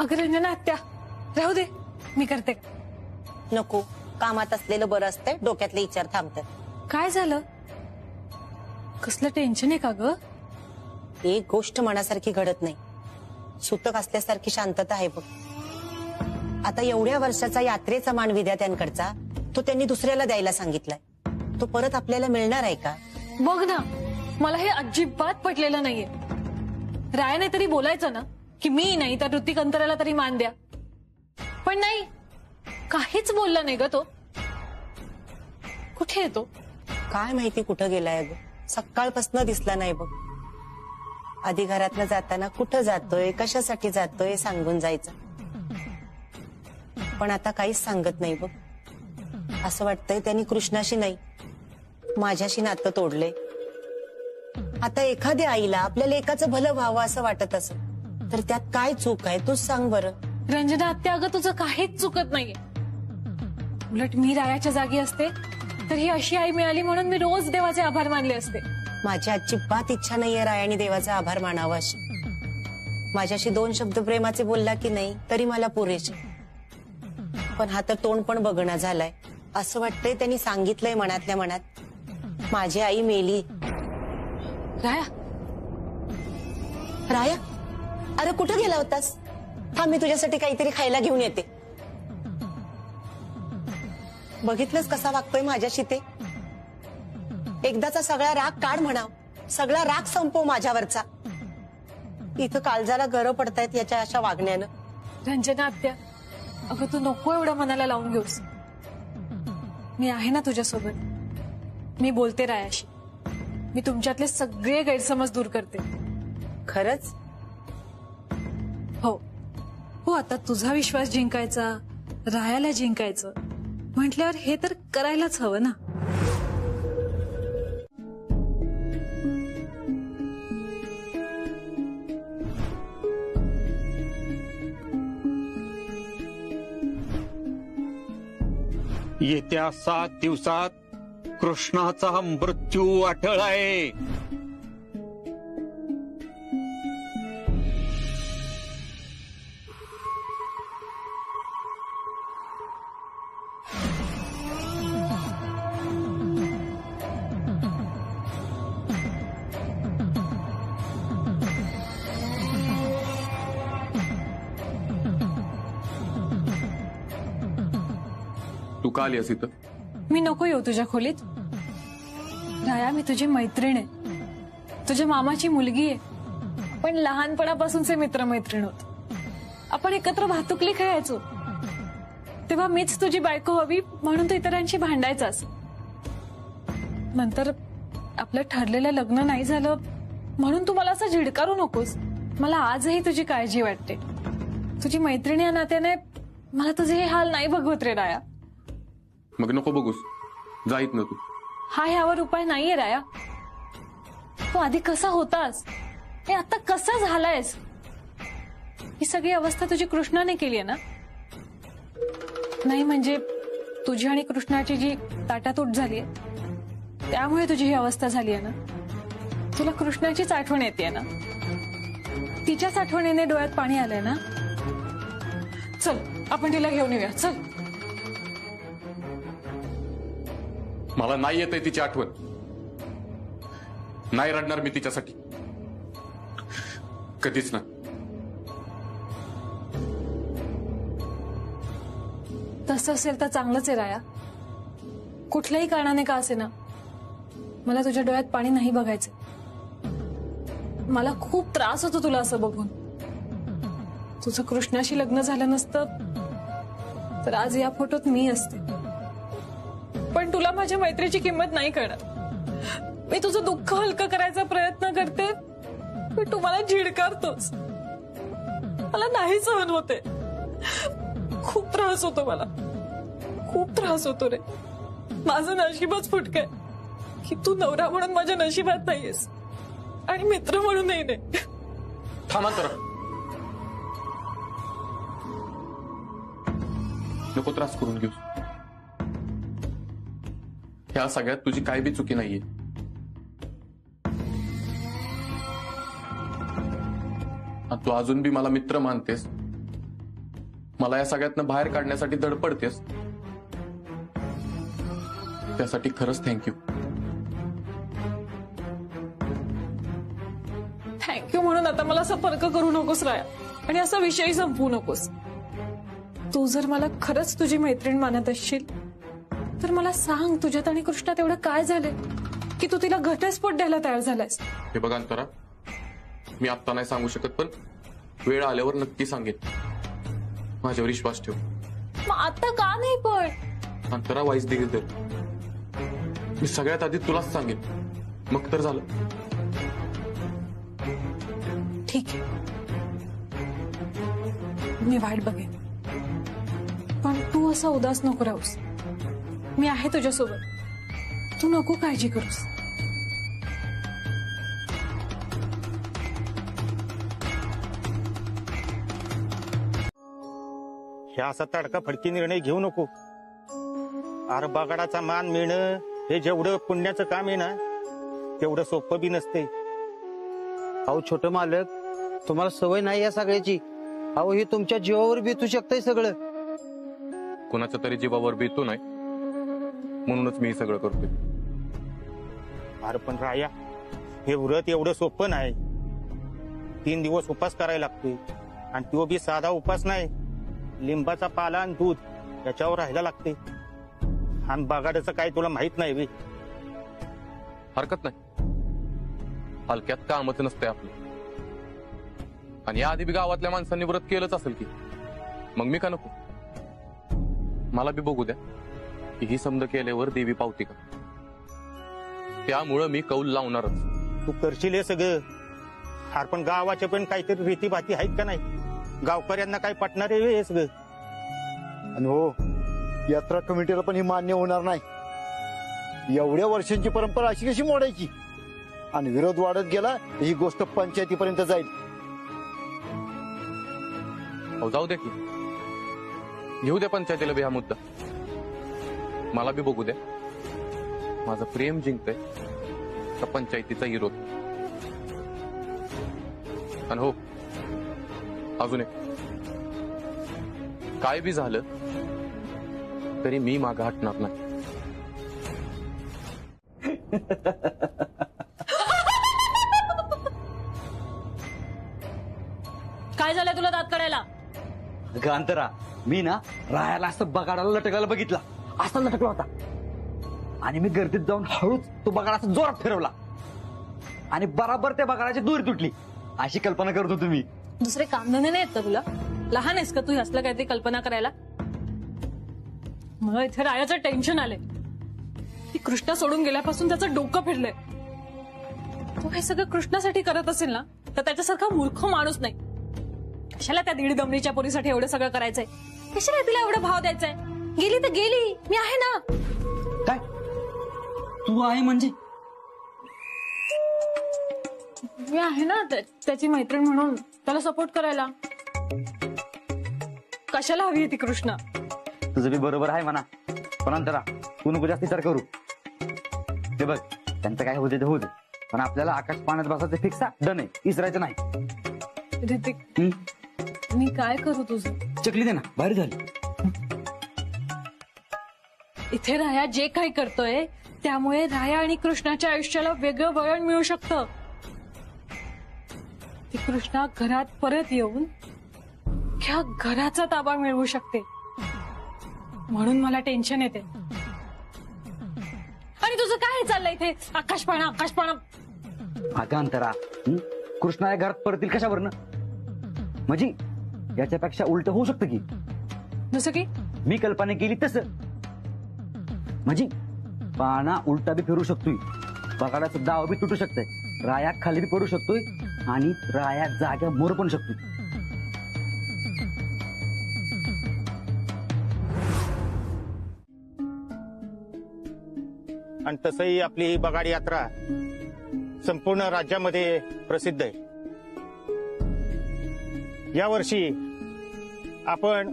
अगं रंजना आत्या राहू दे, मी करते. नको, कामात असलेलं बरं असतंय, डोक्यातले विचार थांबतात. काय झालं? कसलं टेन्शन आहे का ग? एक गोष्ट मनासारखी घडत नाही, सुतक असल्यासारखी शांतता आहे बघ. आता एवढ्या वर्षाचा यात्रेचा मान विद्यार्थ्यांकडचा तो त्यांनी दुसऱ्याला द्यायला सांगितलाय. तो परत आपल्याला मिळणार आहे का? बघ ना, मला हे अजिबात पटलेलं नाहीये. रायाने तरी बोलायचं ना की मी नाही तर ऋतिक अंतराला तरी मान द्या, पण नाही, काहीच बोलला नाही ग तो. कुठे येतो? काय माहिती कुठं गेलाय ग, सकाळपासून दिसला नाही बघ. आधी घरातनं जाताना कुठं जातोय, कशासाठी जातोय सांगून जायचं, पण आता काहीच सांगत नाही बघ. असं वाटतंय त्यांनी कृष्णाशी नाही माझ्याशी नातं तोडले. आता एखाद्या आईला आपल्या लेकाचं भलं व्हावं असं वाटत असं तर त्यात काय चूक आहे तूच सांग बरं. रंजना आत्या, अगं तुझं काहीच चुकत नाहीये. उलट मी रायाच्या जागी असते तर ही अशी आई मिळाली म्हणून मी रोज देवाचे आभार मानले असते. माझी अजिबात इच्छा नाहीये रायाने देवाचा आभार मानावा अशी. माझ्याशी 2 शब्द प्रेमाचे बोलला की नाही तरी मला पुरेसे, पण हा तर तोंड पण बघणं झालाय. असं वाटतंय त्यांनी सांगितलंय मनातल्या मनात, माझी आई मेली. राया, राया, अरे कुठं गेला होतास? हा, मी तुझ्यासाठी काहीतरी खायला घेऊन येते. बघितलंस कसा वागतोय माझ्याशी ते? एकदाचा सगळा राग काढ म्हणाव, सगळा राग संपव माझ्यावरचा. इथं काळजाला गरं पडतायत याच्या अशा वागण्यानं. रंजना आत्या, अगं तू नको एवढं मनाला लावून घेऊस. मी आहे ना तुझ्यासोबत. मी बोलते रायाशी, मी तुमच्यातले सगळे गैरसमज दूर करते. खरंच? हो हो, आता तुझा विश्वास जिंकायचा, रायाला जिंकायचं म्हटल्यावर हे तर करायलाच हवं ना. येत्या 7 दिवसात कृष्णाचा मृत्यू अटळ आहे. तू का आलीस इथं? मी नको येऊ तुझ्या खोलीत. राया, मी तुझी मैत्रीण आहे, तुझ्या मामाची मुलगी आहे, पण लहानपणापासूनचे मित्रमैत्रीण होत. आपण एकत्र भातुकली खेळायचो. तेव्हा मीच तुझी बायको हवी म्हणून तू इतरांशी भांडायचास. नंतर आपलं ठरलेलं लग्न नाही झालं म्हणून तू मला असं झिडकारू नकोस. मला आजही तुझी काळजी वाटते. तुझी मैत्रीण या नात्याने मला तुझे हे हाल नाही बघवत रे राया. मग नको बघूस, जाईत ना तू. हा ह्यावर उपाय नाहीये राया. तू आधी कसा होतास हे आता कसा झालायस? ही सगळी अवस्था तुझी कृष्णाने केली आहे ना? नाही म्हणजे तुझी आणि कृष्णाची जी ताटातूट झालीये त्यामुळे तुझी ही अवस्था झाली आहे ना? तुला कृष्णाचीच आठवण येते ना? तिच्याच आठवणीने डोळ्यात पाणी आलंय ना? चल आपण तिला घेऊन येऊया, चल. मला नाही येत आहे तिची आठवण. नाही रडणार मी तिच्यासाठी, कधीच ना. तसं असेल तर चांगलंच आहे राया. कुठल्याही कारणाने का असे ना, मला तुझ्या डोळ्यात पाणी नाही बघायचं. मला खूप त्रास होतो तुला असं बघून. तुझं कृष्णाशी लग्न झालं नसतं तर आज या फोटोत मी असते. पण तुला माझ्या मैत्रीची किंमत नाही कळणार. मी तुझं दुःख हलकं करायचा प्रयत्न करते पण तू मला झिडकारतोस. मला नाही सहन होते. खूप त्रास होतो मला, खूप त्रास होतो रे. माझं नशीबच फुटकंय की तू नवरा म्हणून माझ्या नशिबात नाहीयेस आणि मित्र म्हणूनही नाही. थांबा तर, नको त्रास करून घेऊस. ह्या सगळ्यात तुझी काय बी चुकी नाहीये. तू अजून बी मला मित्र मानतेस मला या सगळ्यातनं बाहेर काढण्यासाठी धडपडतेस, त्यासाठी खरंच थँक्यू. थँक्यू म्हणून आता मला असं पर्क करू नकोस राया, आणि असा विषय संपवू नकोस. तू जर मला खरंच तुझी मैत्रीण मानत असशील तर मला सांग, तुझ्यात आणि कृष्णात एवढं काय झालंय की तू तिला घटस्फोट द्यायला तयार झालायस? हे बघा अंतरा, मी आत्ता नाही सांगू शकत, पण वेळ आल्यावर नक्की सांगेन. माझ्यावर विश्वास ठेव. मग आता का नाही पण? अंतरा वाईस दिली तर मी सगळ्यात आधी तुलाच सांगेन, मग तर झालं. ठीक आहे, मी वाट बघेन, पण तू असा उदास नको राहूस. मी आहे तुझ्यासोबत, तू नको काळजी करूस. ह्या असा तडका फडकी निर्णय घेऊ नको. अरे बगाडाचा मान मिळणं हे जेवढं पुण्याचं काम आहे ना, तेवढं सोपं बी नसते. अहो छोट मालक, तुम्हाला सवय नाही या सगळ्याची. अहो हे तुमच्या जीवावर बेतू शकतंय सगळं. कुणाच्या तरी जीवावर बेतू नाही म्हणूनच मी हे सगळं करतोय. अरे पण राया, हे व्रत एवढं सोपं नाही. 3 दिवस उपास करायला लागतोय, आणि तो बी साधा उपास नाही. लिंबाचा पाला आणि दूध याच्यावर राहायला लागते. आणि बगाडाचं काय तुला माहित नाही बे. हरकत नाही, हलक्यात कामच नसतंय आपलं. आणि याआधी बी गावातल्या माणसांनी व्रत केलंच असेल की, मग मी का नको? मला बी बघू द्या की ही समज केल्यावर देवी पावती का. त्यामुळं मी कौल लावणारच. तू करशील हे सगळं. अरे पण गावाचे पण काहीतरी रीतीभाती आहेत का नाही? गावकऱ्यांना काय पटणार आहे हे सगळं? आणि हो, यात्रा कमिटीला पण हे मान्य होणार नाही. एवढ्या वर्षांची परंपरा अशी कशी मोडायची? आणि विरोध वाढत गेला तर ही गोष्ट पंचायतीपर्यंत जाईल. अहो जाऊ द्या की, घेऊ द्या पंचायतीला बी हा मुद्दा. मला बी बघू द्या माझं प्रेम जिंकतंय का पंचायतीचा विरोध. आणि हो, अजून एक, काय बी झालं तरी मी मागं हटणार नाही. काय झालंय तुला दात काढायला? गांतरा, मी ना राहायला असं बगाडाला लटकायला बघितला. असा लटकला होता, आणि मी गर्दीत जाऊन हळूच तो बगाड असं जोरात फिरवला, आणि बराबर त्या बगाडाची दूर तुटली. अशी कल्पना करत होतो मी. दुसरे कामधंदे नाहीत का तुला? लहान आहेस का तू असलं काहीतरी कल्पना करायला? मला इथे रायाचं टेन्शन आलंय. ती कृष्णा सोडून गेल्यापासून त्याचं डोकं फिरलंय. तो हे सगळं कृष्णासाठी करत असेल ना, तर त्याच्यासारखा मूर्ख माणूस नाही. कशाला त्या दीड दमडीच्या पोरीसाठी एवढं सगळं करायचंय? कशाला तिला एवढा भाव द्यायचाय? गेली तर गेली, मी आहे ना. काय तू आहे म्हणजे? मी आहे ना त्याची मैत्रीण म्हणून, त्याला सपोर्ट करायला. कशाला हवी ती कृष्णा? तुझं बी बरोबर आहे म्हणा, पण अंतरा तू नको जास्त विचार करू. ते बघ, त्यांचं काय होते ते होते, पण आपल्याला आकाश पाण्यात बसायचं फिक्स डन आहे. इसरायचं नाही. ऋतिक, मी काय करू तुझं? चकली दे ना, बाहेर झाली. इथे राया जे काही करतोय त्यामुळे राया आणि कृष्णाच्या आयुष्याला वेगळं वळण मिळू शकतं. ती कृष्णा घरात परत येऊन ह्या घराचा ताबा मिळवू शकते, म्हणून मला टेन्शन येते. आणि तुझं काय चाललंय इथे? आकाशपाळा आकाशपाळा. अगं अंतरा, कृष्णा या घरात परतील कशावरनं? म्हणजे याच्यापेक्षा उलट होऊ शकतं की. जसं की मी कल्पना केली तसं. म्हणजे पाना उलटा बी फिरू शकतोय, बगाडाचं दाव बी तुटू शकतंय, राया खाली बी पडू शकतोय, आणि राया जाग्या मोर पण शकतोय. आणि तसंही आपली ही बगाड यात्रा संपूर्ण राज्यामध्ये प्रसिद्ध आहे. यावर्षी आपण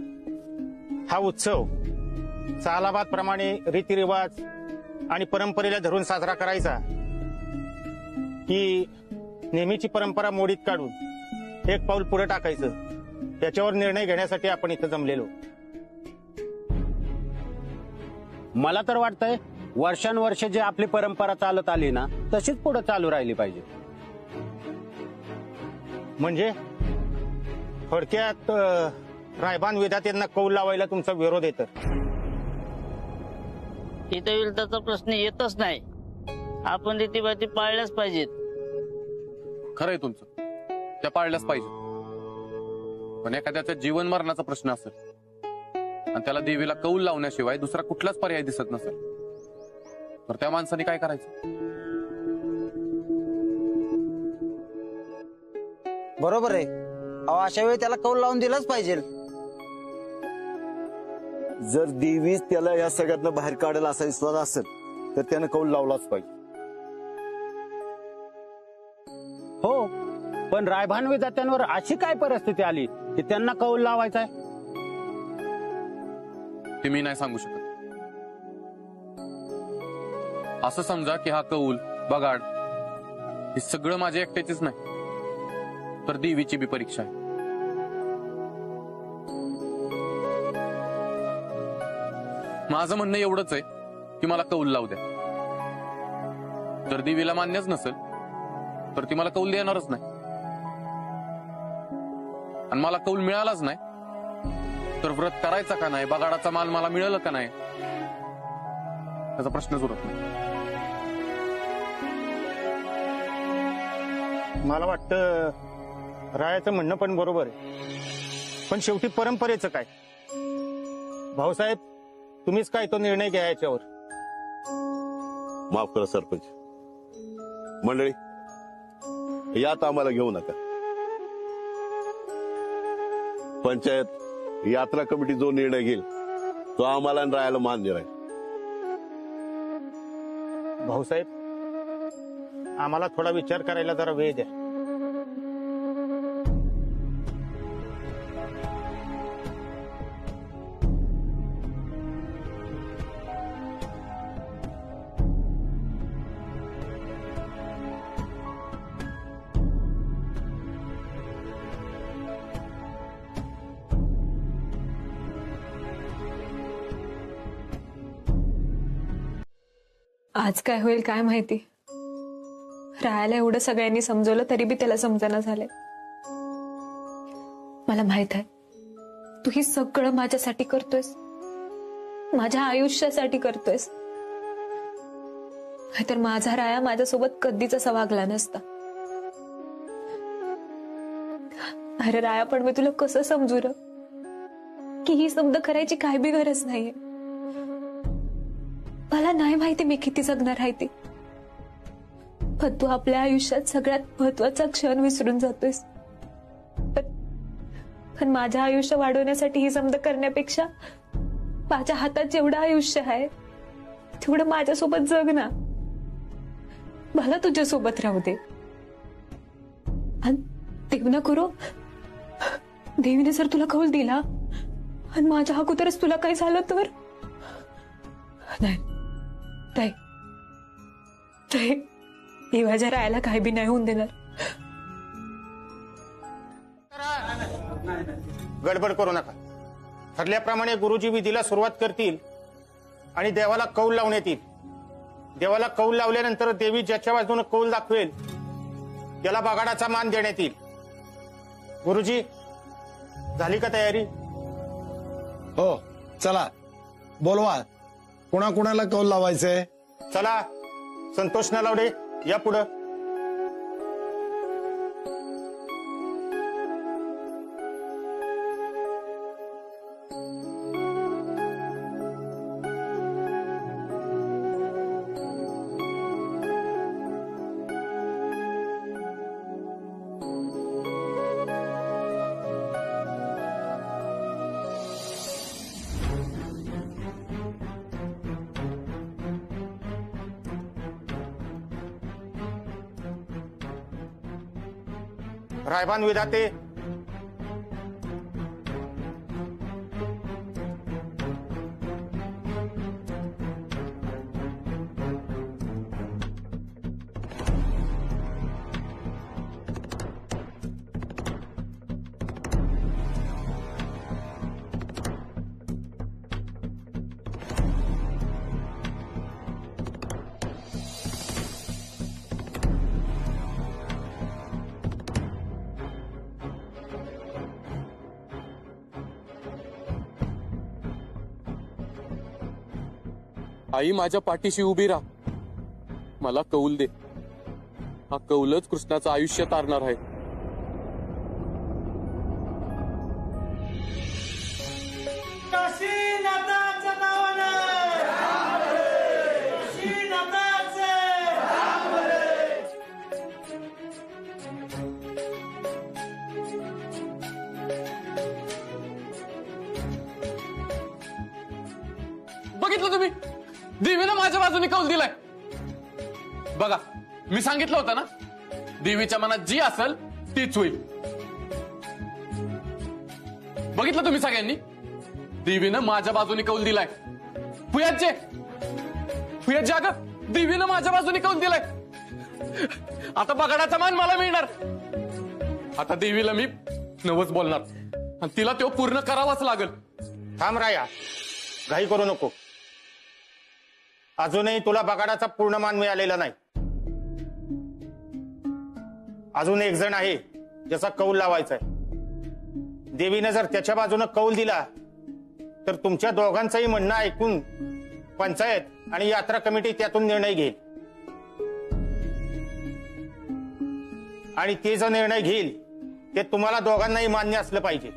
हा उत्सव सालाबाद प्रमाणे रीतिरिवाज आणि परंपरेला धरून साजरा करायचा. ही नेहमीची परंपरा मोडीत काढून एक पाऊल पुढे टाकायचं. त्याच्यावर निर्णय घेण्यासाठी आपण इथं जमलेलो. मला तर वाटतंय वर्षानुवर्ष जी आपली परंपरा चालत आली ना तशीच पुढे चालू राहिली पाहिजे. म्हणजे थोडक्यात रायबान विधात्यांना कौल लावायला तुमचा विरोध येतो. इथे विरोधाचा प्रश्न येतच नाही. आपण रीतीभाती पाळल्याच पाहिजेत. खरंय तुमचं, त्या पाळल्याच पाहिजे. पण एखाद्याचा जीवन मरणाचा प्रश्न असेल आणि त्याला देवीला कौल लावण्याशिवाय दुसरा कुठलाच पर्याय दिसत नसेल तर त्या माणसाने काय करायचं? बरोबर आहे. अहो अशा वेळी त्याला कौल लावून दिलाच पाहिजे. जर देवीच त्याला या सगळ्यातनं बाहेर काढेल असा विश्वास असेल तर त्यानं कौल लावलाच पाहिजे. हो, पण रायभान विधात्यांवर अशी काय परिस्थिती आली की त्यांना कौल लावायचा आहे? ते मी नाही सांगू शकत. असं समजा की हा कौल बगाड हे सगळं माझ्या एकट्याचीच नाही तर देवीची बी परीक्षा आहे. माझं म्हणणं एवढंच आहे की मला कौल लावू द्या. जर देवीला मान्यच नसेल तर ती मला कौल देणारच नाही. आणि मला कौल मिळालाच नाही तर व्रत करायचा का नाही, बगाडाचा माल मला मिळेल का नाही त्याचा प्रश्नच उरत नाही. मला वाटतं रायाचं म्हणणं पण बरोबर आहे. पण शेवटी परंपरेचं काय? भाऊसाहेब, तुम्हीच काय तो निर्णय घ्या याच्यावर. माफ करा सरपंच मंडळी, यात आम्हाला घेऊ नका. पंचायत यात्रा कमिटी जो निर्णय घेईल तो आम्हाला आणि राहायला मान्य राहील. भाऊसाहेब, आम्हाला थोडा विचार करायला जरा वेळ द्या. आज काय होईल काय माहिती. राहायला एवढं सगळ्यांनी समजवलं तरी बी त्याला समजना झालंय. मला माहित आहे तू ही सगळं माझ्यासाठी करतोयस, माझ्या आयुष्यासाठी करतोयस. तर माझा राया माझ्यासोबत कधीच असा वागला नसता. अरे राया, पण मी तुला कसं समजू र की ही शब्द करायची काय बी गरज नाहीये. मला नाही माहिती मी किती जगणार आहे ते, पण तू आपल्या आयुष्यात सगळ्यात महत्वाचा क्षण विसरून जातोयस. पण माझं आयुष्य वाढवण्यासाठी ही समज करण्यापेक्षा माझ्या हातात जेवढं आयुष्य आहे तेवढं माझ्यासोबत जग ना. मला तुझ्यासोबत राहू दे. आणि देव न करो देवीने जर तुला कौल दिला आणि माझ्या अगोदरच तुला काही झालं तर नाही नाही मी माझ्या रायाला काही बी नाही होऊन देणार. गडबड करू नका. ठरल्याप्रमाणे गुरुजी विधीला सुरुवात करतील आणि देवाला कौल लावण्यात येईल. देवाला कौल लावल्यानंतर देवी ज्याच्या बाजूने कौल दाखवेल त्याला बगाडाचा मान देण्यात येईल. गुरुजी, झाली का तयारी? हो, चला बोलवा. कुणाकुणाला कौल लावायचंय? चला, संतोष नलावडे या पुढं. रायबान विधाते, आई माझ्या पाठीशी उभी राहा, मला कौल दे. हा कौलच कृष्णाचं आयुष्य तारणार आहे. बघितलं तुम्ही, देवीनं माझ्या बाजूने कौल दिलाय. बघा, मी सांगितलं होतं ना, देवीच्या मनात जी असेल तीच होईल. बघितलं तुम्ही सगळ्यांनी, देवीनं माझ्या बाजूने कौल दिलाय. फुयाचे अगं, देवीनं माझ्या बाजूने कौल दिलाय. आता बगाडाचा मान मला मिळणार. आता देवीला मी नवस बोलणार आणि तिला तो पूर्ण करावाच लागल. थांब राया, घाई करू नको. अजूनही तुला बगाडाचा पूर्ण मान मिळालेला नाही. अजून एक जण आहे ज्याचा कौल लावायचा आहे. देवीने जर त्याच्या बाजूने कौल दिला तर तुमच्या दोघांचंही म्हणणं ऐकून पंचायत आणि यात्रा कमिटी त्यातून निर्णय घेईल. आणि ते जो निर्णय घेईल ते तुम्हाला दोघांनाही मान्य असलं पाहिजे.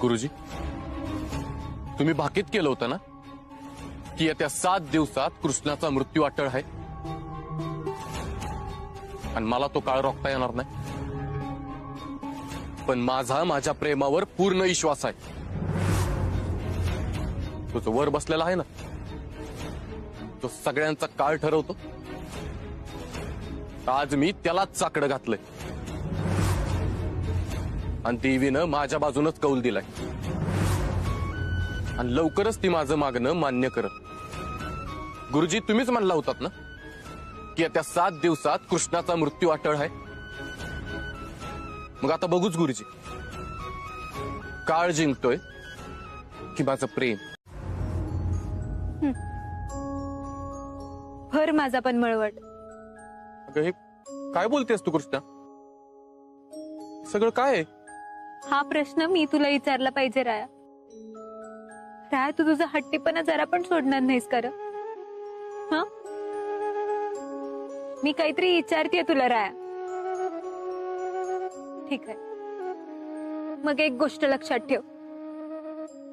गुरुजी, तुम्ही भाकीत केलं होतं ना की येत्या 7 दिवसात कृष्णाचा मृत्यू अटळ आहे आणि मला तो काळ रोखता येणार नाही. पण माझ्या प्रेमावर पूर्ण विश्वास आहे. तो जो वर बसलेला आहे ना, तो सगळ्यांचा काळ ठरवतो. आज मी त्यालाच चाकडं घातलंय आणि देवीनं माझ्या बाजूनच कौल दिलाय आणि लवकरच ती माझं मागणं मान्य करत. गुरुजी, तुम्हीच म्हणला होतात ना की येत्या 7 दिवसात कृष्णाचा मृत्यू अटळ आहे. मग आता बघूच गुरुजी, काळ जिंकतोय की माझं प्रेम. भर माझा पण मळवट. अगं, हे काय बोलतेस तू कृष्णा? सगळं काय आहे? हा प्रश्न मी तुला विचारला पाहिजे राया. राया, तू तुझा हट्टीपणा जरा पण सोडणार नाहीस कर? हा, मी काहीतरी विचारतेय तुला राया. ठीक आहे, मग एक गोष्ट लक्षात ठेव,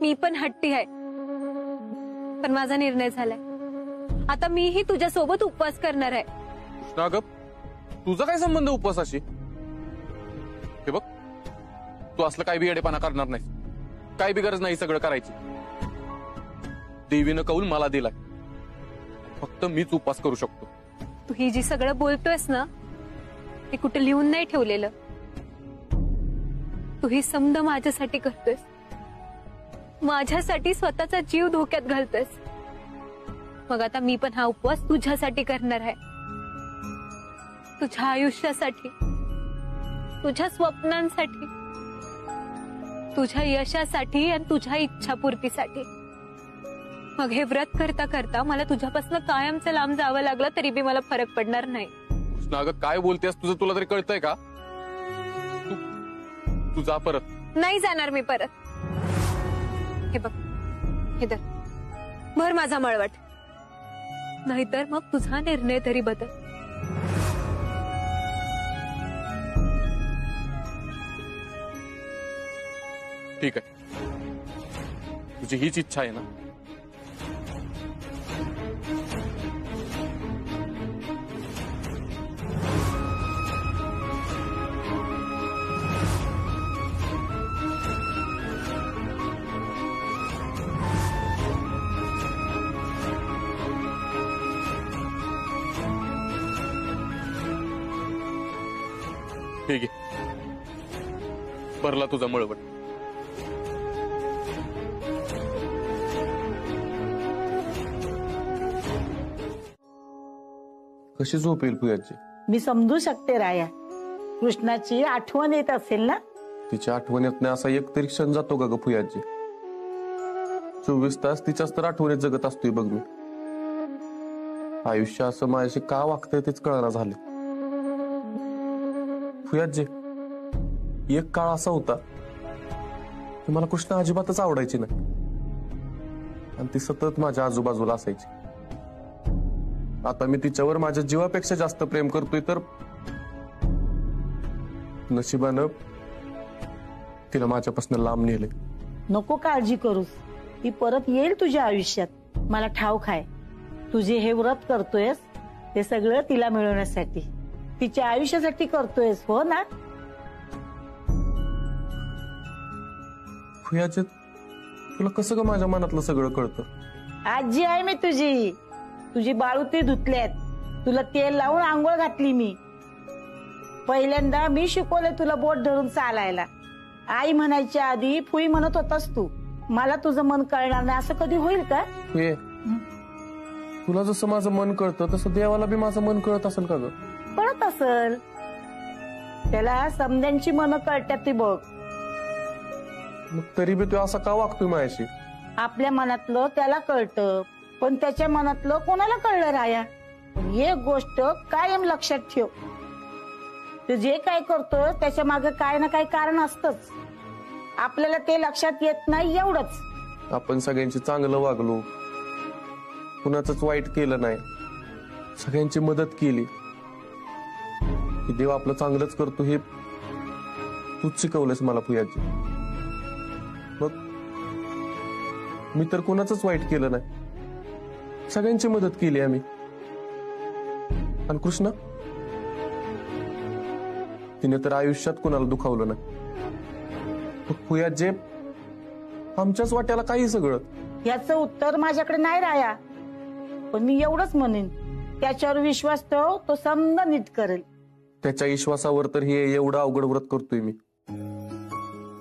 मी पण हट्टी आहे, पण माझा निर्णय झालाय. आता मीही तुझ्या सोबत उपवास करणार आहे. कृष्णा, अगं, तुझा काय संबंध उपवासाशी? हे बघ, तू असलं काही बी येडेपणा करणार नाही. काही बी गरज नाही सगळं करायची. देवीनं कौल मला दिलाय, फक्त मीच उपवास करू शकतो. तू ही जी सगळं बोलतोयस ना, ते कुठे लिहून नाही ठेवलेलं. तू ही समद माझ्यासाठी करतोयस, माझ्यासाठी स्वतःचा जीव धोक्यात घालतोयस. मग आता मी पण हा उपवास तुझ्यासाठी करणार आहे. तुझ्या आयुष्यासाठी, तुझ्या स्वप्नांसाठी, तुझ्या यशासाठी आणि तुझ्या इच्छापूर्तीसाठी. मग हे व्रत करता करता मला तुझ्यापासून कायमचं लांब जावं लागलं तरी बी मला फरक पडणार नाही. कृष्णा, अगं, काय बोलतेस? तुझं तुला तरी कळतंय का? तू जा परत. नाही जाणार मी परत. हे बघ, हे धर, भर माझा मळवट, नाहीतर मग तुझा निर्णय तरी बदल. ठीक आहे, तुझी हीच इच्छा आहे ना? ठीक आहे, भरला तुझा मळवट. कशी झोप येईल फुयाची? मी समजू शकते राया, कृष्णाची आठवण येत असेल ना? तिच्या आठवणीत नाही असा एक तरी क्षण जातो का ग फुयाची? 24 तास तिच्याच तर आठवणीत जगत असतोय बघ मी. आयुष्य असं माझ्याशी का वागतंय तेच कळना झालं. फुयाजी, एक काळ असा होता की मला कृष्णा अजिबातच आवडायची नाही आणि ती सतत माझ्या आजूबाजूला असायची. आता मी तिच्यावर माझ्या जीवापेक्षा जास्त प्रेम करतोय तर नशिबानं तिला माझ्यापासून लांब नेले. नको काळजी करूस, ती परत येईल तुझ्या आयुष्यात. मला ठाऊक आहे तुझे हे व्रत करतोयस ते सगळं तिला मिळवण्यासाठी, तिच्या आयुष्यासाठी करतोयस, हो ना? फुयाजी, तुला कसं ग माझ्या मनातलं सगळं कळतं? आजी आहे मी तुझी. तुझी बाळुती धुतल्यात, तुला तेल लावून आंघोळ घातली मी. पहिल्यांदा मी शिकवले तुला बोट धरून चालायला. आई म्हणायच्या आधी फुई म्हणत होतास तू. मला तुझं मन कळणार नाही असं कधी होईल का? फुये, तुला जसं माझं मन कळतं तसं देवाला बी माझं मन कळत असेल का ग? कळत असेल. त्याला समध्यांची मन कळतात ती बघ. मग तरी बी तू असा का वागतोय माझ्याशी? आपल्या मनातलं त्याला कळतं, पण त्याच्या मनातलं कोणाला कळलं राया? पण एक गोष्ट कायम लक्षात ठेव, तू जे काय करतो त्याच्या मागे काय ना काय कारण असतंच. आपल्याला ते लक्षात येत नाही एवढंच. आपण सगळ्यांची चांगलं वागलो, कुणाचंच वाईट केलं नाही, सगळ्यांची मदत केली की देव आपलं चांगलंच करतो हे तूच शिकवलंस मला फुयाजी. मग मी तर कुणाचंच वाईट केलं नाही, सगळ्यांची मदत केली आम्ही. आणि कृष्णा, तिने तर आयुष्यात कुणाला दुखावलं नाही. फुयाजी, आमच्याच वाट्याला काही सगळं. याचं उत्तर माझ्याकडे नाही राया, पण मी एवढंच म्हणेन त्याच्यावर विश्वास ठेव, तो समजा नीट करेल. त्याच्या विश्वासावर तर हे एवढं अवघड व्रत करतोय मी.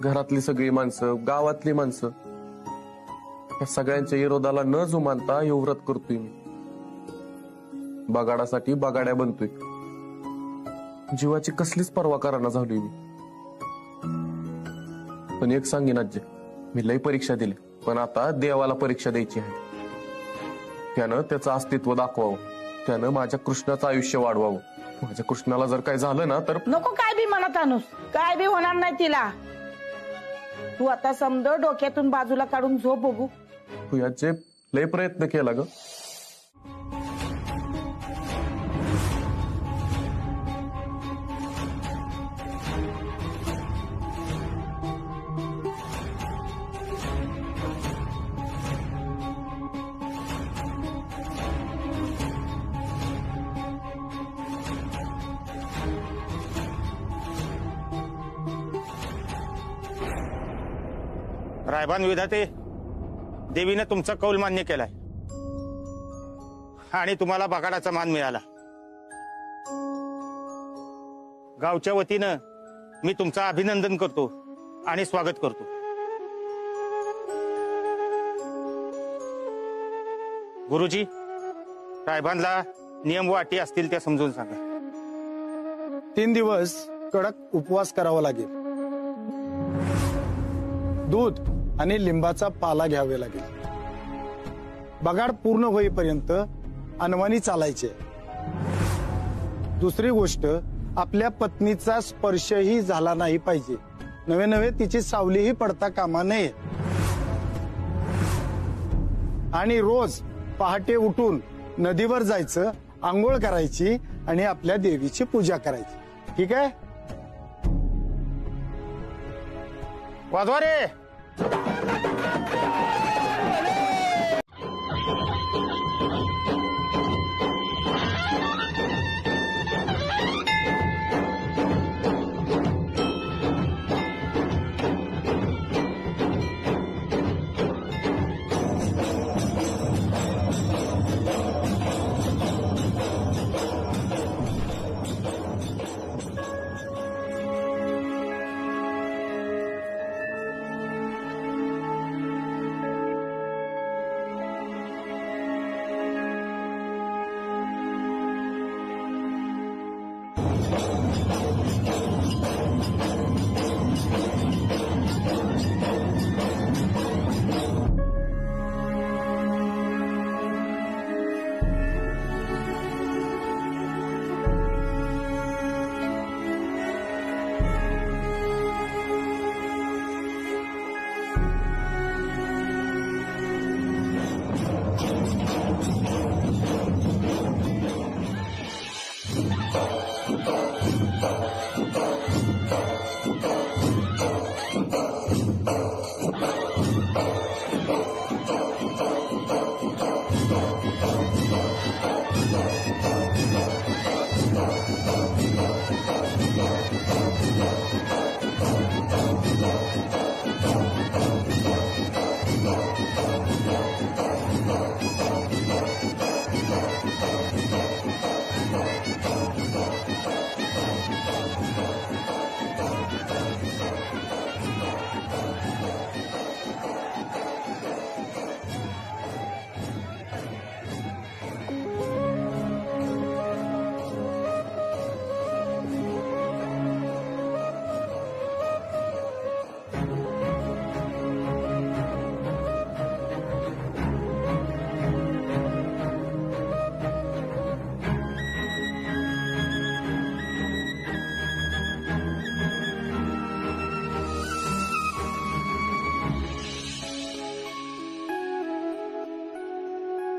घरातली सगळी माणसं, गावातली माणसं, या सगळ्यांच्या विरोधाला न जुमानता हे व्रत करतोय मी. बगाडासाठी बगाड्या बनतोय. जीवाची कसलीच पर्वा कराना झालोय मी. पण एक सांगेन आजी, मी लई परीक्षा दिली, पण आता देवाला परीक्षा द्यायची आहे. त्यानं त्याचं अस्तित्व दाखवावं, त्यानं माझ्या कृष्णाचं आयुष्य वाढवावं. माझ्या कृष्णाला जर काय झालं ना तर नको काय बी मनात आणूस, काय बी होणार नाही तिला. तू आता समज डोक्यातून बाजूला काढून झोप बघू. तू याचे लय प्रयत्न केला ग. रायबान विधाते, देवीने तुमचा कौल मान्य केलाय आणि तुम्हाला बगाडाचा मान मिळाला. गावच्या वतीनं मी तुमचं अभिनंदन करतो आणि स्वागत करतो. गुरुजी, रायबानला नियम व अटी असतील त्या समजून सांगा. 3 दिवस कडक उपवास करावा लागेल. दूध आणि लिंबाचा पाला घ्यावे लागेल. बगाड पूर्ण होईपर्यंत अनवाणी चालायचे. दुसरी गोष्ट, आपल्या पत्नीचा स्पर्शही झाला नाही पाहिजे. नवे नवे तिची सावलीही पडता कामा नये. आणि रोज पहाटे उठून नदीवर जायचं, आंघोळ करायची आणि आपल्या देवीची पूजा करायची. ठीक आहे? वाजवा रे.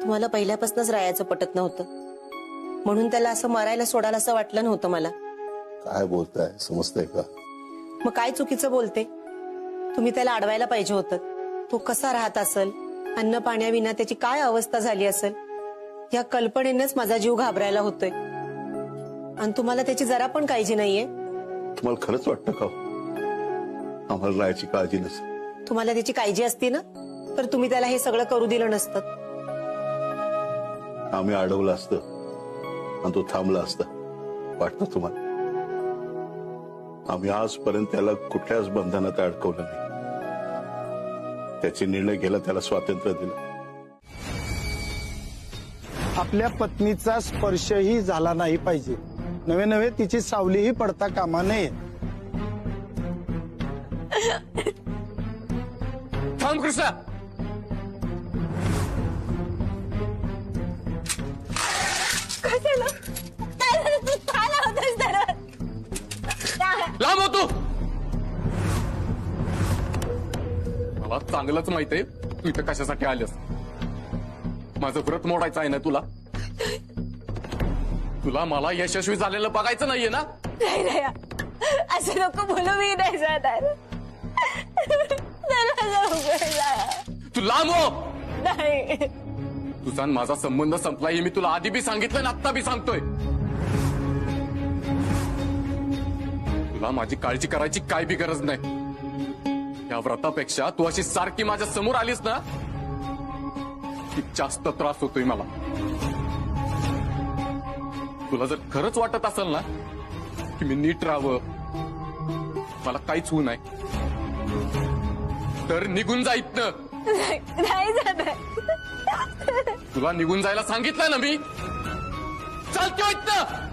तुम्हाला पहिल्यापासूनच रायाचं पटत नव्हतं, म्हणून त्याला असं मरायला सोडायला असं वाटलं नव्हतं मला. काय बोलताय, समजतंय का? मग काय चुकीचं बोलते? तुम्ही त्याला अडवायला पाहिजे होतं. तो कसा राहत असेल, अन्न पाण्याविना त्याची काय अवस्था झाली असेल, या कल्पनेनेच माझा जीव घाबरायला होतोय. आणि तुम्हाला त्याची जरा पण काळजी नाहीये. तुम्हाला खरंच वाटतं का आम्हाला रायाची काळजी नसेल? तुम्हाला त्याची काळजी असती ना, तर तुम्ही त्याला हे सगळं करू दिलं नसतं. आम्ही अडवलं असतं आणि तो थांबला असता, वाटतं तुम्हाला? आम्ही आजपर्यंत त्याला कुठल्याच बंधनात अडकवलं नाही. त्याचे निर्णय घ्यायला त्याला स्वातंत्र्य दिलं. आपल्या पत्नीचा स्पर्शही झाला नाही पाहिजे. नवे नवे तिची सावलीही पडता कामा नये. थांब कृष्णा. लांब हो तू. मला चांगलंच माहित आहे तू इथं कशासाठी आलीस. माझं व्रत मोडायचं आहे ना तुला? तुला मला यशस्वी झालेलं बघायचं नाहीये ना? नाही रया, असं नको बोलू. मी नाही जाणार. तू लांब हो. नाही. तुझा आणि माझा संबंध संपला हे मी तुला आधी बी सांगितलं आणि आत्ता बी सांगतोय. तुला माझी काळजी करायची काय बी गरज नाही. या व्रतापेक्षा तू अशी सारखी माझ्या समोर आलीस ना, की जास्त त्रास होतोय मला. तुला जर खरंच वाटत असेल ना की मी नीट राहावं, मला काहीच होऊ नये, तर निघून जा इथनं. नाही जाणार. तुला निघून जायला सांगितलं ना मी. चालतो इथनं.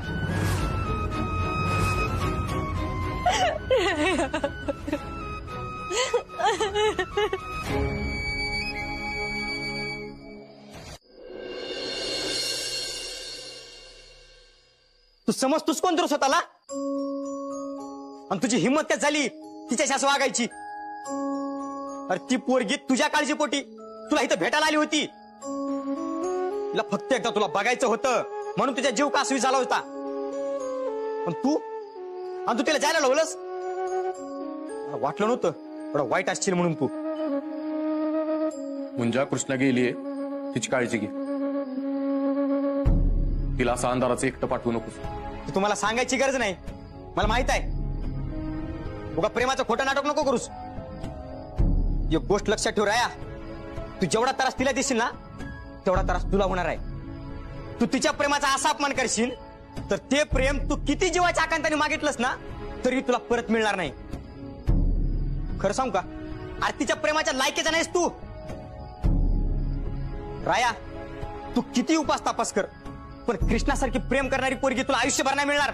तू समजतोस कोण तर स्वतःला? आणि तुझी हिंमत काय झाली तिच्याशी असं वागायची? अरे ती पोरगी तुझ्या काळजीपोटी तुला इथं भेटायला आली होती. तिला फक्त एकदा तुला बघायचं होतं म्हणून तुझ्या जीव कासवी झाला होता. पण तू तिला जायला लावलंस. मला वाटलं नव्हतं एवढं वाईट असशील म्हणून. तू मुंजा कृष्णा गेलीये, तिची काळजी घे. तिला असं अंधाराचं एकटं पाठवू नकोस. ती तुम्हाला सांगायची गरज नाही, मला माहित आहे. उगा प्रेमाचं खोटं नाटक नको करूस. एक गोष्ट लक्षात ठेव राया, तू जेवढा त्रास तिला देशील ना तेवढा त्रास तुला होणार आहे. तू तिच्या प्रेमाचा असा अपमान करशील तर ते प्रेम तू किती जीवाच्या आकांताने मागितलंस ना तरी तुला परत मिळणार नाही. खरं सांगू का, अरे तिच्या प्रेमाच्या लायकीचा नाहीस तू. राया, तू किती उपास तापास कर, पण कृष्णासारखी प्रेम करणारी पोरगी तुला आयुष्यभर नाही मिळणार.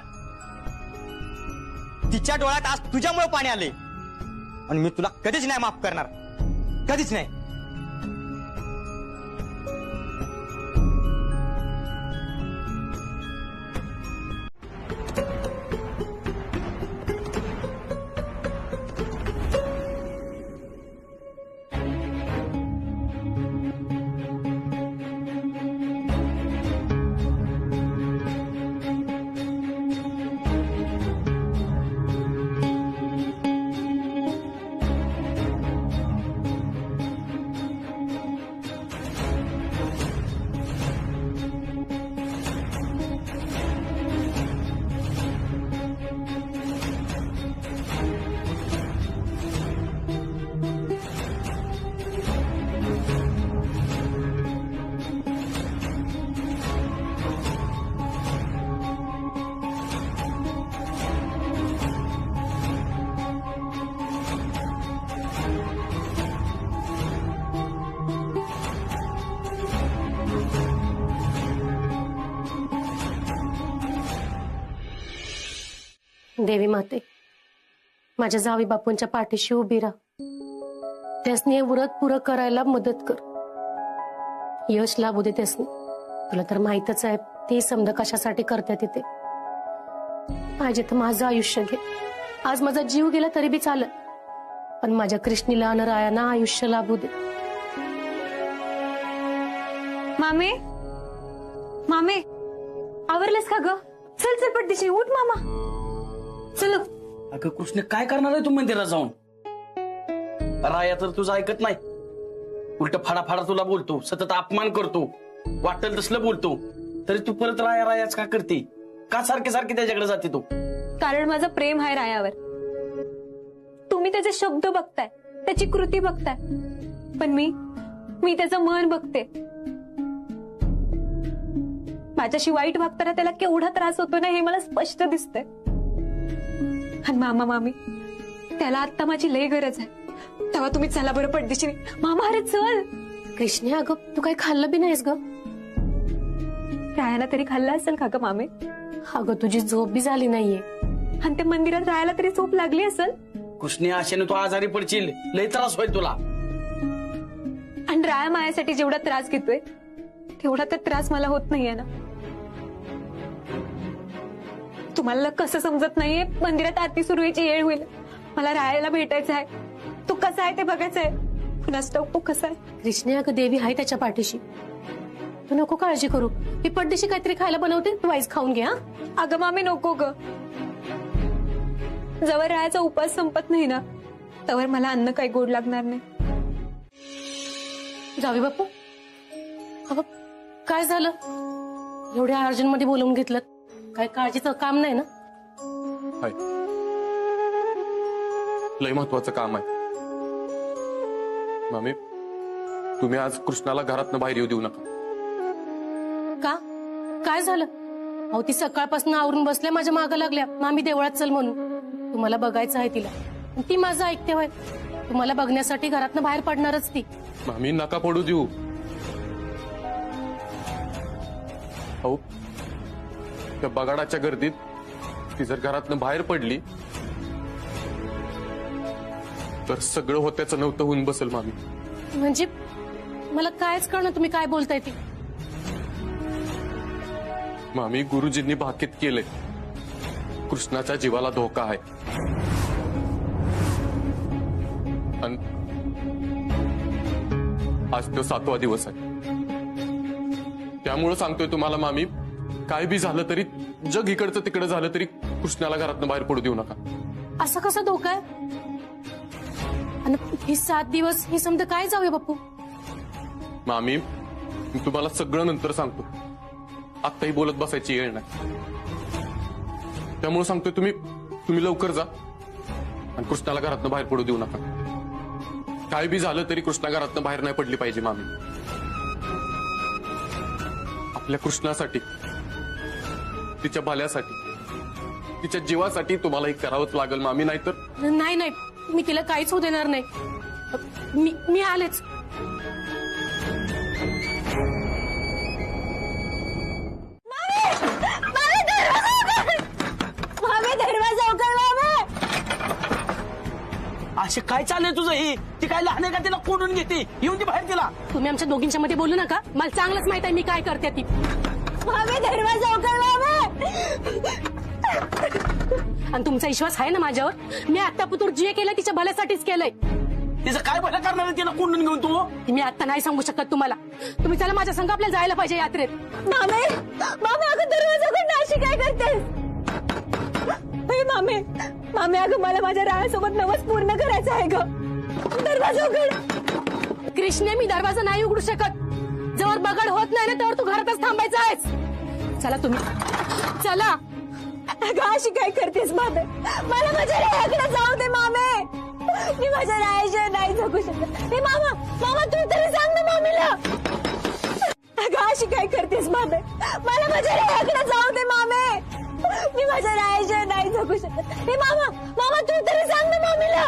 तिच्या डोळ्यात आज तुझ्यामुळे पाणी आले आणि मी तुला कधीच नाही माफ करणार, कधीच नाही. देवी माते, माझ्या जावी बापूंच्या पाठीशी उभी राहा. त्यासनी हे व्रत पुरं करायला मदत कर. यश लाभू दे त्यासनी. तुला तर माहितच आहे ते समजा कशासाठी करतात तिथे. पाहिजे तर माझं आयुष्य घे. आज माझा जीव गेला तरी बी चालत, पण माझ्या कृष्णीला आणि रायांना आयुष्य लाभू दे. मामे, मामे, आवरलंस का ग? चल चल पटदिशी उठ मामा. चल. अगं कृष्ण, काय करणार आहे तू मंदिरात जाऊन? राया तर तुझं ऐकत नाही, उलट फाडाफाडा तुला बोलतो, सतत अपमान करतो, वाटेल तसलं बोलतो. तरी तू परत रायाच का करते? का सारखे सारखे त्याच्याकडे जाते तू? कारण माझं प्रेम आहे रायावर. तुम्ही त्याचे शब्द बघताय, त्याची कृती बघताय, पण मी त्याचं मन बघते. माझ्याशी वाईट वागताना त्याला केवढा त्रास होतो ना हे मला स्पष्ट दिसतंय. आणि मामा मामी, त्याला आता माझी लय गरज आहे. तेव्हा तुम्ही चला बरं पडदिशी. मामा अरे चल. कृष्णे, अगं तू काही खाल्लं बी नाहीस ग. रायाला तरी खाल्लं असेल का ग मामे? अगं तुझी झोप बी झाली नाहीये. आणि त्या मंदिरात रायाला तरी झोप लागली असेल. कृष्णे, अशाने तू आजारी पडशील, लय त्रास होईल तुला. आणि राया मायासाठी जेवढा त्रास घेतोय तेवढा तर त्रास मला होत नाहीये ना. तुम्हाला कसं समजत नाहीये, मंदिरात आरती सुरू व्हायची वेळ होईल. मला रायाला भेटायचं आहे. तू कसा आहे ते बघायचं आहे. कुणास ठाऊक तू कसा आहे. कृष्णे, अगं देवी आहे त्याच्या पाठीशी. तू नको काळजी करू. मी पडदिशी काहीतरी खायला बनवते, तू आईस खाऊन घे. अगं मामी नको ग. जवळ रायाचा उपास संपत नाही ना तवर मला अन्न काही गोड लागणार नाही. जावी बापू, अगं काय झालं? एवढ्या अर्जंट मध्ये बोलवून घेतलं, काय काळजीचं काम नाही ना? लय महत्वाचं काम आहे. मामी, तुम्ही आज कृष्णाला घरातनं बाहेर येऊ देऊ नका. का? काय झालं? अहो ती सकाळपासून आवरून बसल्या, माझ्या मागं लागल्या, मामी देवळात चल म्हणून. तुम्हाला बघायचं आहे तिला. ती माझं ऐकते होय. तुम्हाला बघण्यासाठी घरातनं बाहेर पडणारच ती. मामी नका पडू देऊ. अहो त्या बगाडाच्या गर्दीत ती जर घरातनं बाहेर पडली तर सगळं होत्याचं नव्हतं होऊन बसेल मामी. म्हणजे मला कायच कळणार तुम्ही काय बोलताय ती. मामी, गुरुजींनी भाकीत केलंय, कृष्णाच्या जीवाला धोका आहे. आज तो 7वा दिवस आहे. त्यामुळे सांगतोय तुम्हाला मामी, काय बी झालं तरी, जग इकडचं तिकडं झालं तरी कृष्णाला घरातनं बाहेर पडू देऊ नका. असा कसा धोका आहे? आणि ही 7 दिवस हे समजा काय जाऊया बापू? मामी मी तुम्हाला सगळं नंतर सांगतो, आत्ताही बोलत बसायची वेळ नाही. त्यामुळे सांगतोय तुम्ही लवकर जा आणि कृष्णाला घरातनं बाहेर पडू देऊ नका. काय बी झालं तरी कृष्णा घरातनं बाहेर नाही पडली पाहिजे मामी. आपल्या कृष्णासाठी, तिच्या भल्यासाठी, तिच्या जीवासाठी तुम्हाला हे करावंच लागेल मामी, नाहीतर नाही नाही, मी तिला काहीच होऊ देणार नाही. मी आलेच. दरवाजा उघड असे काय चाललंय तुझं? ही ती काय लहान आहे का? तिला कोंडून घेते, येऊन ती बाहेर तिला. तुम्ही आमच्या दोघींच्या मध्ये बोलू नका, मला चांगलंच माहित आहे मी काय करते ती. दरवाजा उघड. आणि तुमचा विश्वास आहे ना माझ्यावर? मी आत्तापुतूर जे केलं तिच्या भल्यासाठीच केलंय. तिचं काय भलं करणार आहे तिला कोंडून घेऊन तू? मी आता नाही सांगू शकत तुम्हाला. तुम्ही चला माझ्या संग, आपल्याला जायला पाहिजे यात्रेत. मामे अगं दरवाजा उघड. अशी काय करतेस? मामे अगं मला माझ्या रायासोबत नवस पूर्ण करायचं आहे ग. दरवाजा उघड. कृष्णे, मी दरवाजा नाही उघडू शकत. जवळ बगड होत नाही ना तर तू घरातच थांबायचं आहेस. चला तुम्ही, चला. अगं अशी काय करतेस मामे? मला माझ्या रायाकडे जाऊ दे मामे. मी माझ्या रायाशिवाय नाही जगू शकत. हे मामा तू तरी सांग ना मामीला. अगं अशी काय करतेस मामे? मला माझ्या रायाकडे जाऊ दे मामे. मी माझ्या रायाशिवाय नाही जगू शकत. हे मामा तू तरी सांग ना मामीला.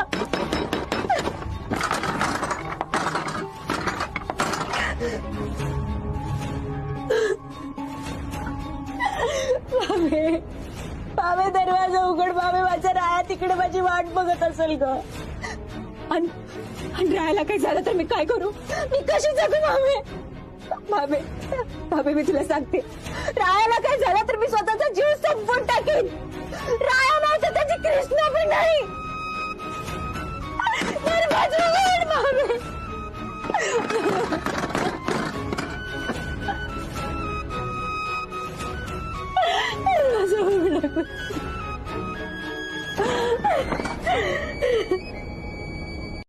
मामे दरवाजा उघड. मामे माझ्या राया तिकडे माझी वाट बघत असेल ग. आणि रायाला काही झालं तर मी काय करू? मी कशी जगू मामे मी तुला सांगते, रायाला काय झालं तर मी स्वतःचा जीव संपवून टाकेन. राया नाही तर त्याची कृष्णा पण नाही. दरवाजा उघड.